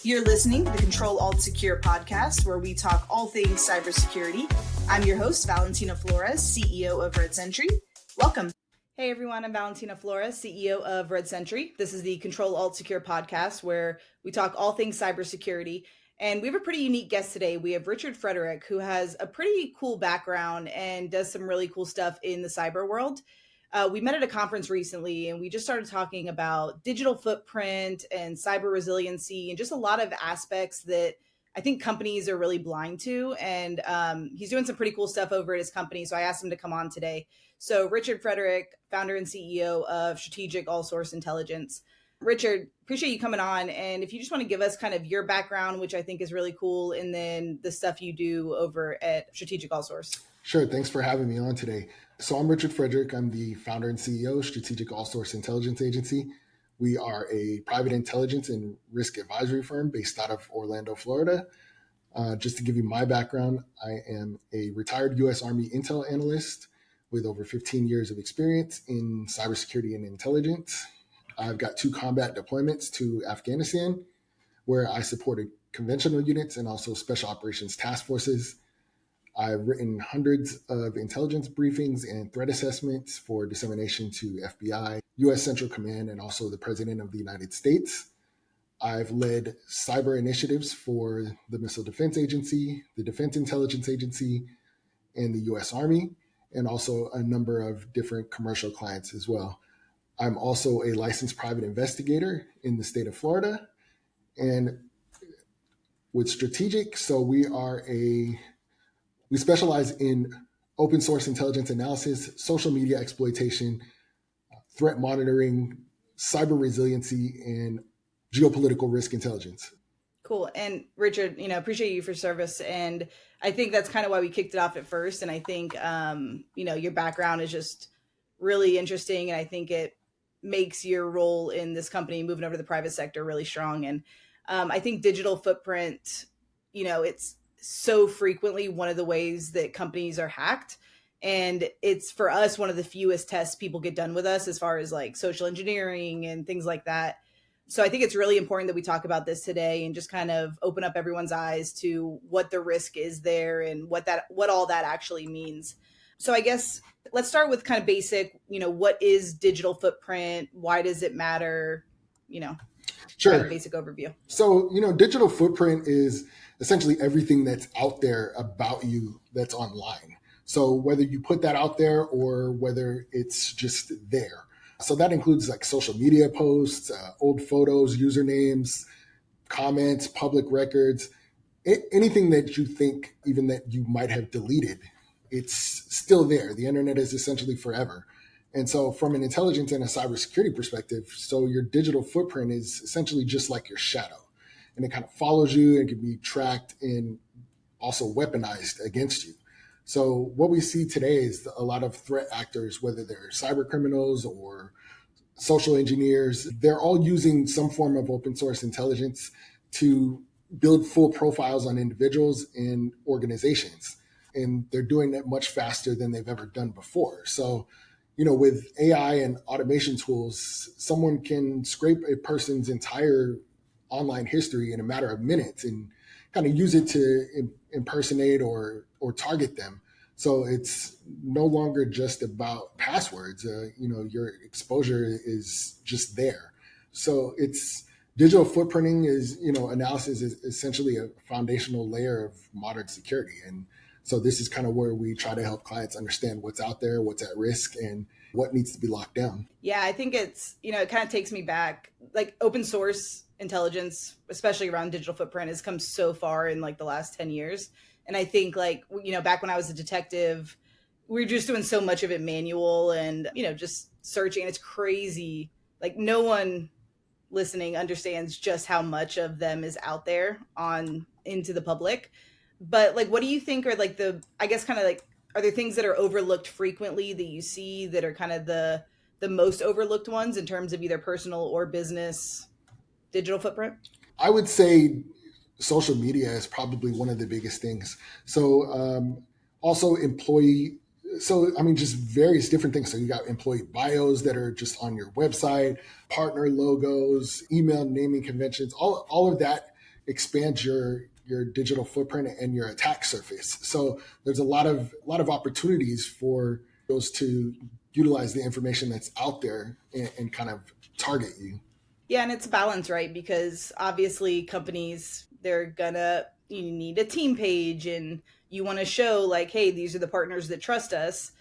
You're listening to the Ctrl-Alt-Secure podcast, where we talk all things cybersecurity. I'm your host, Valentina Flores, CEO of Red Sentry. Welcome. Hey everyone, I'm Valentina Flores, CEO of Red Sentry. This is the Ctrl-Alt-Secure podcast, where we talk all things cybersecurity. And we have a pretty unique guest today. We have Richard Frederick, who has a pretty cool background and does some really cool stuff in the cyber world. We met at a conference recently, and we just started talking about digital footprint and cyber resiliency and just a lot of aspects that I think companies are really blind to. And he's doing some pretty cool stuff over at his company. So I asked him to come on today. So Richard Frederick, founder and CEO of Strategic All-Source Intelligence. Richard, appreciate you coming on. And if you just want to give us kind of your background, which I think is really cool, and then the stuff you do over at Strategic All-Source. Sure. Thanks for having me on today. So I'm Richard Frederick. I'm the founder and CEO of Strategic All-Source Intelligence Agency. We are a private intelligence and risk advisory firm based out of Orlando, Florida. Just to give you my background, I am a retired U.S. Army intel analyst with over 15 years of experience in cybersecurity and intelligence. I've got 2 combat deployments to Afghanistan, where I supported conventional units and also special operations task forces. I've written hundreds of intelligence briefings and threat assessments for dissemination to FBI, U.S. Central Command, and also the President of the United States. I've led cyber initiatives for the Missile Defense Agency, the Defense Intelligence Agency, and the U.S. Army, and also a number of different commercial clients as well. I'm also a licensed private investigator in the state of Florida. And with Strategic, so we specialize in open source intelligence analysis, social media exploitation, threat monitoring, cyber resiliency, and geopolitical risk intelligence. Cool. And Richard, appreciate you for service. And I think that's kind of why we kicked it off at first. And I think, your background is just really interesting. And I think it makes your role in this company moving over to the private sector really strong. And I think digital footprint, it's so frequently one of the ways that companies are hacked. And it's, for us, one of the fewest tests people get done with us as far as like social engineering and things like that. So I think it's really important that we talk about this today and just kind of open up everyone's eyes to what the risk is there and what all that actually means. So I guess let's start with kind of basic, what is digital footprint? Why does it matter? Sure. Kind of basic overview. So, digital footprint is essentially everything that's out there about you that's online. So whether you put that out there or whether it's just there. So that includes like social media posts, old photos, usernames, comments, public records, anything that you think even that you might have deleted, it's still there. The internet is essentially forever. And so from an intelligence and a cybersecurity perspective, so your digital footprint is essentially just like your shadow. And it kind of follows you and can be tracked and also weaponized against you. So what we see today is a lot of threat actors, whether they're cyber criminals or social engineers, they're all using some form of open source intelligence to build full profiles on individuals and organizations. And they're doing it much faster than they've ever done before. So, with AI and automation tools, someone can scrape a person's entire online history in a matter of minutes and kind of use it to impersonate or target them. So it's no longer just about passwords. Your exposure is just there. So it's digital footprinting is, analysis is essentially a foundational layer of modern security. And so this is kind of where we try to help clients understand what's out there, what's at risk, and what needs to be locked down. Yeah, I think it's, it kind of takes me back, like open source intelligence, especially around digital footprint, has come so far in like the last 10 years. And I think back when I was a detective, we were just doing so much of it manual and, just searching. And it's crazy. Like no one listening understands just how much of them is out there into the public. But what do you think are are there things that are overlooked frequently that you see that are kind of the most overlooked ones in terms of either personal or business digital footprint? I would say social media is probably one of the biggest things. So also employee So, I mean, just various different things. So you got employee bios that are just on your website, partner logos, email naming conventions, all of that expands your digital footprint and your attack surface. So there's a lot of opportunities for those to utilize the information that's out there and kind of target you. Yeah, and it's a balance, right? Because obviously companies, you need a team page and you want to show like, hey, these are the partners that trust us.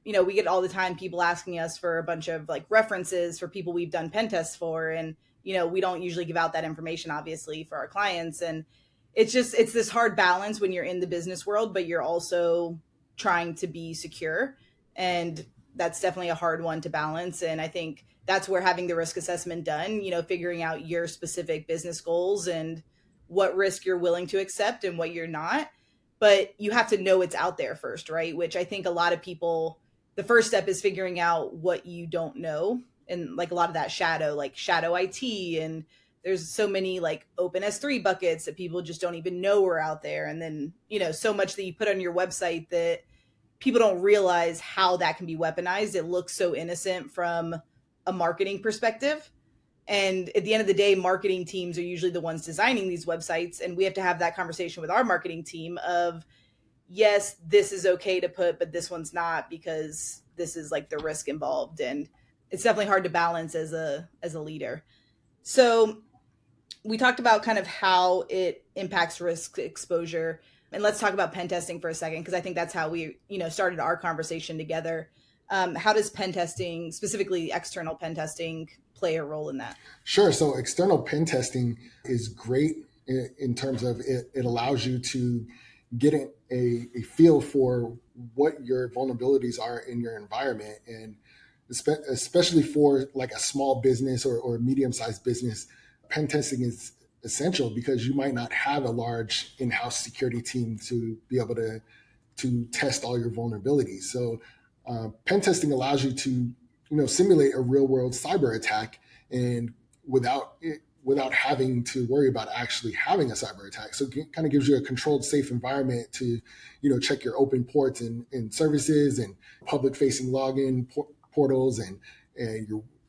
We get all the time people asking us for a bunch of like references for people we've done pen tests for. And, we don't usually give out that information, obviously, for our clients. And it's this hard balance when you're in the business world, but you're also trying to be secure. And that's definitely a hard one to balance. And I think that's where having the risk assessment done, figuring out your specific business goals and what risk you're willing to accept and what you're not. But you have to know it's out there first, right? Which I think a lot of people, the first step is figuring out what you don't know. And like a lot of that shadow IT. And there's so many like open S3 buckets that people just don't even know are out there. And then, so much that you put on your website that people don't realize how that can be weaponized. It looks so innocent from a marketing perspective. And at the end of the day, marketing teams are usually the ones designing these websites. And we have to have that conversation with our marketing team of, yes, this is okay to put, but this one's not because this is like the risk involved. And it's definitely hard to balance as a leader. So we talked about kind of how it impacts risk exposure. And let's talk about pen testing for a second, because I think that's how we, started our conversation together. How does pen testing, specifically external pen testing, play a role in that? Sure. So external pen testing is great in terms of it allows you to get a feel for what your vulnerabilities are in your environment. And especially for like a small business or medium-sized business, pen testing is essential because you might not have a large in-house security team to be able to test all your vulnerabilities. So pen testing allows you to simulate a real-world cyber attack and without having to worry about actually having a cyber attack. So it kind of gives you a controlled, safe environment to check your open ports and services and public-facing login portals and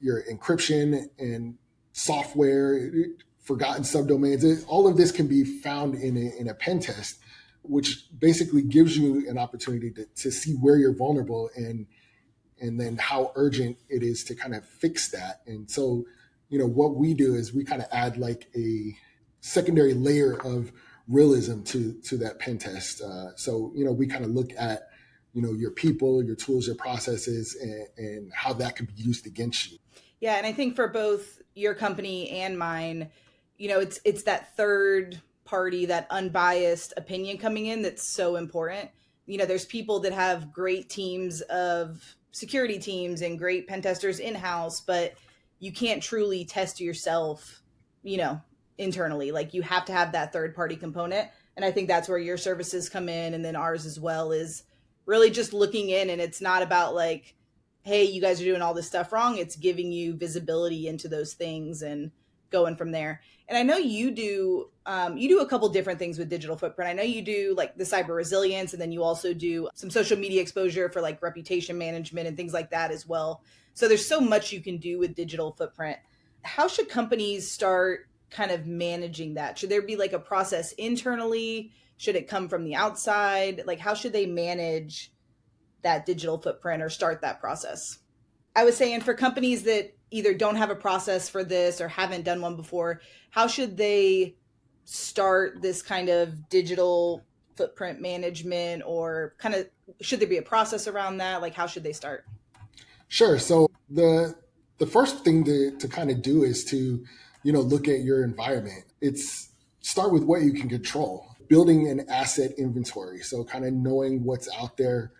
your encryption and software, forgotten subdomains. All of this can be found in a pen test, which basically gives you an opportunity to see where you're vulnerable and then how urgent it is to kind of fix that. And so, what we do is we kind of add like a secondary layer of realism to that pen test. So, we kind of look at, your people, your tools, your processes, and how that could be used against you. Yeah. And I think for both your company and mine, it's that third party, that unbiased opinion coming in that's so important. There's people that have great teams of security teams and great pen testers in-house, but you can't truly test yourself, internally. Like you have to have that third party component. And I think that's where your services come in. And then ours as well is really just looking in. And it's not about like, hey, you guys are doing all this stuff wrong. It's giving you visibility into those things and going from there. And I know you do a couple different things with digital footprint. I know you do like the cyber resilience, and then you also do some social media exposure for like reputation management and things like that as well. So there's so much you can do with digital footprint. How should companies start kind of managing that? Should there be like a process internally? Should it come from the outside? Like how should they manage that digital footprint or start that process? I was saying for companies that either don't have a process for this or haven't done one before, how should they start this kind of digital footprint management, or kind of should there be a process around that? Like how should they start? Sure. So the first thing to kind of do is to, look at your environment. It's start with what you can control, building an asset inventory. So kind of knowing what's out there,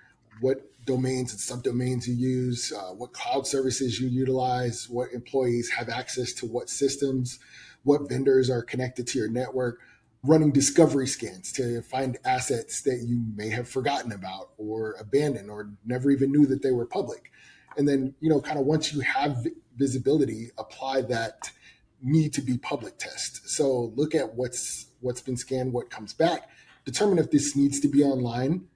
what domains and subdomains you use, what cloud services you utilize, what employees have access to what systems, what vendors are connected to your network, running discovery scans to find assets that you may have forgotten about or abandoned or never even knew that they were public. And then, kind of once you have visibility, apply that need to be public test. So look at what's been scanned, what comes back, determine if this needs to be online,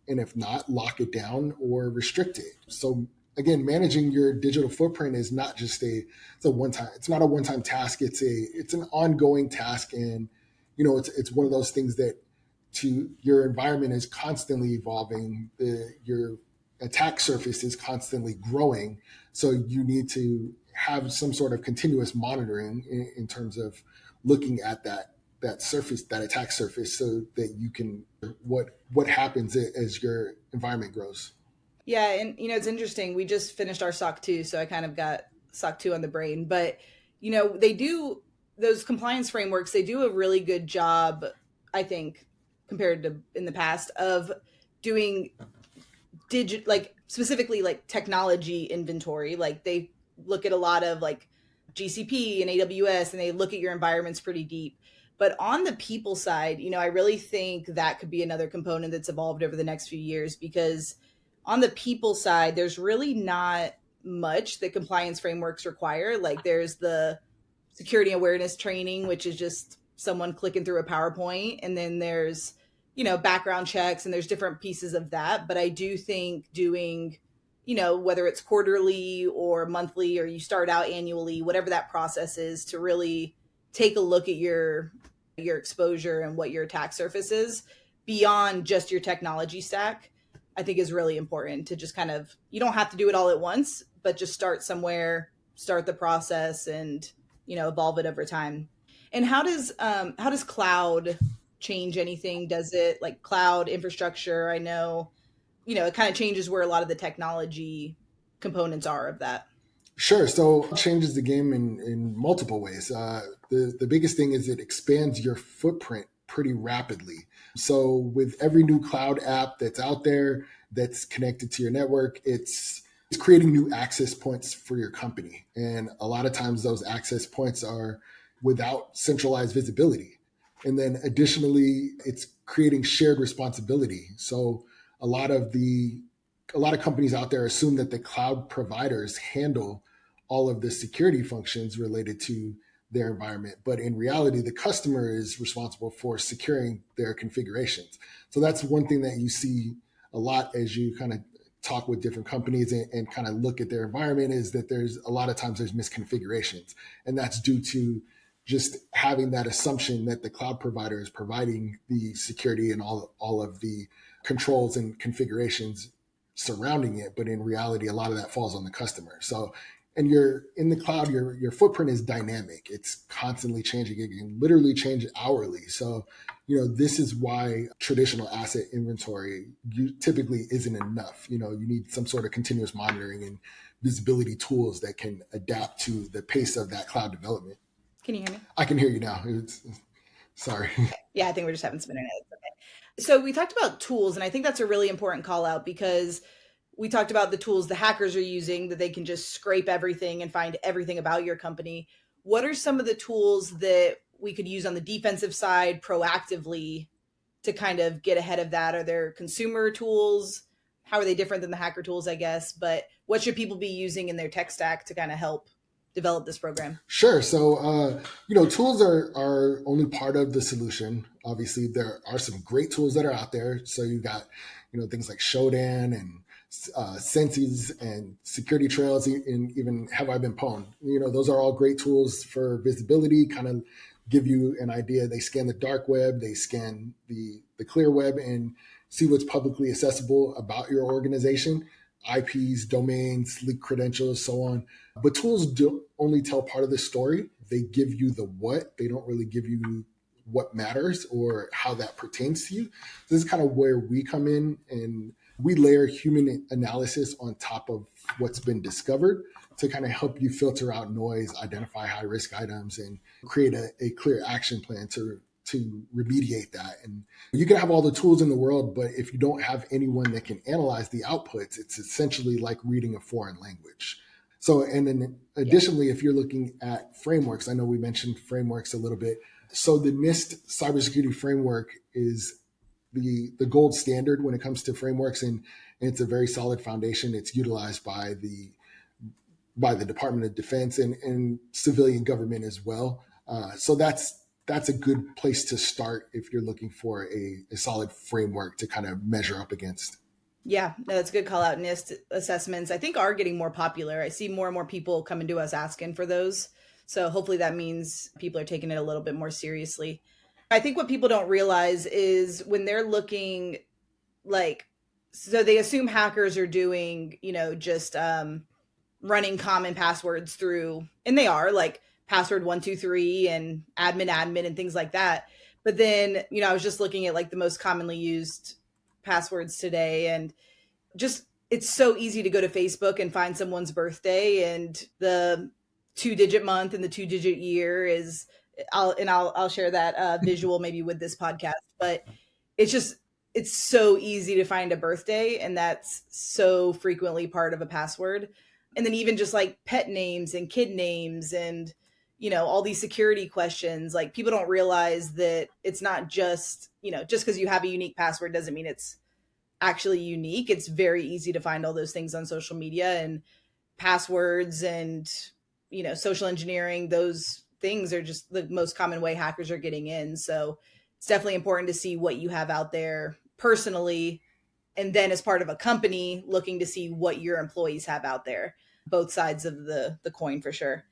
And if not, lock it down or restrict it. So again, managing your digital footprint is not just it's not a one-time task. It's an ongoing task. And, it's one of those things that your environment is constantly evolving. Your attack surface is constantly growing. So you need to have some sort of continuous monitoring in terms of looking at that attack surface, so that you can what happens as your environment grows. Yeah, and it's interesting. We just finished our SOC 2, so I kind of got SOC 2 on the brain. But they do those compliance frameworks. They do a really good job, I think, compared to in the past, of doing specifically technology inventory. Like they look at a lot of GCP and AWS, and they look at your environments pretty deep. But on the people side, I really think that could be another component that's evolved over the next few years, because on the people side, there's really not much that compliance frameworks require. Like there's the security awareness training, which is just someone clicking through a PowerPoint. And then there's, background checks, and there's different pieces of that. But I do think doing, whether it's quarterly or monthly, or you start out annually, whatever that process is, to really take a look at your exposure and what your attack surface is beyond just your technology stack, I think is really important. To just kind of, you don't have to do it all at once, but just start somewhere, start the process, and evolve it over time. And how does cloud change anything? Does it, like cloud infrastructure? I know, it kind of changes where a lot of the technology components are of that. Sure. So it changes the game in multiple ways. The biggest thing is it expands your footprint pretty rapidly. So with every new cloud app that's out there that's connected to your network, it's creating new access points for your company. And a lot of times those access points are without centralized visibility. And then additionally, it's creating shared responsibility. So a lot of companies out there assume that the cloud providers handle all of the security functions related to their environment. But in reality, the customer is responsible for securing their configurations. So that's one thing that you see a lot as you kind of talk with different companies and kind of look at their environment, is that there's a lot of times there's misconfigurations. And that's due to just having that assumption that the cloud provider is providing the security and all of the controls and configurations surrounding it. But in reality, a lot of that falls on the customer. So, and you're in the cloud, your footprint is dynamic. It's constantly changing. It can literally change hourly. So, this is why traditional asset inventory typically isn't enough. You need some sort of continuous monitoring and visibility tools that can adapt to the pace of that cloud development. Can you hear me? I can hear you now. Sorry. Yeah, I think we're just having some internet. Okay. So we talked about tools, and I think that's a really important call out, because we talked about the tools the hackers are using, that they can just scrape everything and find everything about your company. What are some of the tools that we could use on the defensive side proactively to kind of get ahead of that? Are there consumer tools? How are they different than the hacker tools, I guess? But what should people be using in their tech stack to kind of help develop this program? Sure. So, tools are only part of the solution. Obviously, there are some great tools that are out there. So you got, things like Shodan and Senses and security trails, and even Have I Been Pwned. Those are all great tools for visibility, kind of give you an idea. They scan the dark web, they scan the clear web, and see what's publicly accessible about your organization. IPs, domains, leaked credentials, so on. But tools don't only tell part of the story. They give you the what. They don't really give you what matters or how that pertains to you. This is kind of where we come in, and we layer human analysis on top of what's been discovered to kind of help you filter out noise, identify high-risk items, and create a clear action plan to remediate that. And you can have all the tools in the world, but if you don't have anyone that can analyze the outputs, it's essentially like reading a foreign language. So, and then additionally, if you're looking at frameworks, I know we mentioned frameworks a little bit. So the NIST cybersecurity framework is the gold standard when it comes to frameworks, and it's a very solid foundation. It's utilized by the Department of Defense and civilian government as well. So that's that's a good place to start if you're looking for a solid framework to kind of measure up against. Yeah, no, that's a good call out. NIST assessments, I think, are getting more popular. I see more and more people coming to us asking for those. So hopefully that means people are taking it a little bit more seriously. I think what people don't realize is when they're looking like, so they assume hackers are doing, just running common passwords through, and they are like password 123 and admin and things like that. But then, I was just looking at like the most commonly used passwords today, and just it's so easy to go to Facebook and find someone's birthday, and the 2-digit month and the 2-digit year is I'll share that visual maybe with this podcast, but it's so easy to find a birthday, and that's so frequently part of a password. And then even just like pet names and kid names and all these security questions, like people don't realize that it's not just just because you have a unique password doesn't mean it's actually unique. It's very easy to find all those things on social media, and passwords and social engineering, those things are just the most common way hackers are getting in. So it's definitely important to see what you have out there personally, and then as part of a company looking to see what your employees have out there, both sides of the coin for sure.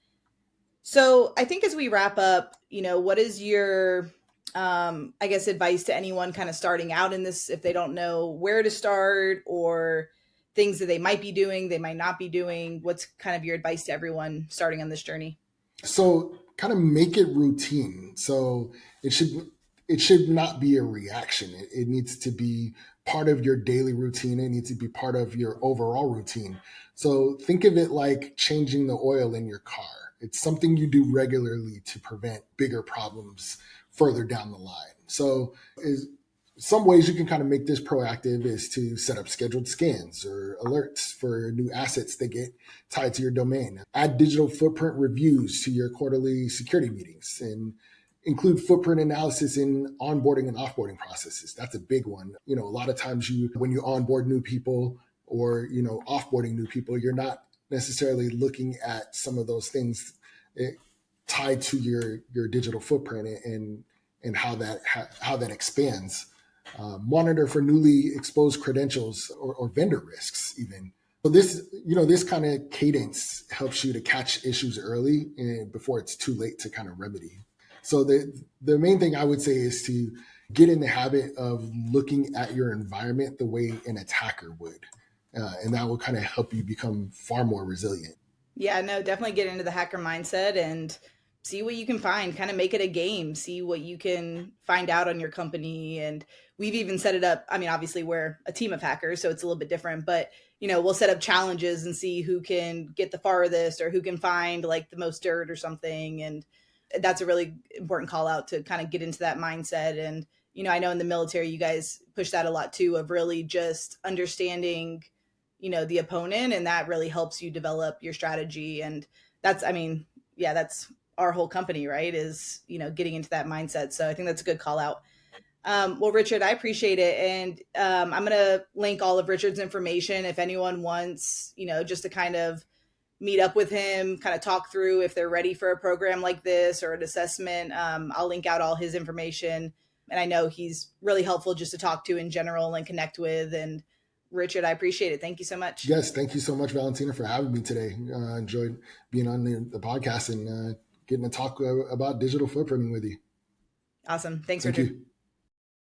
So I think as we wrap up, what is your I guess advice to anyone kind of starting out in this, if they don't know where to start or things that they might be doing, they might not be doing? What's kind of your advice to everyone starting on this journey? So kind of make it routine. So it should not be a reaction. It needs to be part of your daily routine. It needs to be part of your overall routine. So think of it like changing the oil in your car. It's something you do regularly to prevent bigger problems further down the line. So some ways you can kind of make this proactive is to set up scheduled scans or alerts for new assets that get tied to your domain. Add digital footprint reviews to your quarterly security meetings, and include footprint analysis in onboarding and offboarding processes. That's a big one. A lot of times when you onboard new people or, offboarding new people, you're not necessarily looking at some of those things tied to your digital footprint and how that expands. Monitor for newly exposed credentials or vendor risks even. So this kind of cadence helps you to catch issues early and before it's too late to kind of remedy. So the main thing I would say is to get in the habit of looking at your environment the way an attacker would. And that will kind of help you become far more resilient. Yeah, no, definitely get into the hacker mindset and see what you can find, kind of make it a game, see what you can find out on your company. And we've even set it up. I mean, obviously we're a team of hackers, so it's a little bit different, but we'll set up challenges and see who can get the farthest or who can find like the most dirt or something. And that's a really important call out to kind of get into that mindset. And, I know in the military, you guys push that a lot too, of really just understanding the opponent, and that really helps you develop your strategy. And that's our whole company, right, is getting into that mindset. So I think that's a good call out. Well, Richard, I appreciate it, and I'm gonna link all of Richard's information if anyone wants just to kind of meet up with him, kind of talk through if they're ready for a program like this or an assessment. I'll link out all his information, and I know he's really helpful just to talk to in general and connect with. And Richard, I appreciate it. Thank you so much. Yes, thank you so much, Valentina, for having me today. Enjoyed being on the podcast and getting to talk about digital footprinting with you. Awesome. Thanks, Thank Richard. you.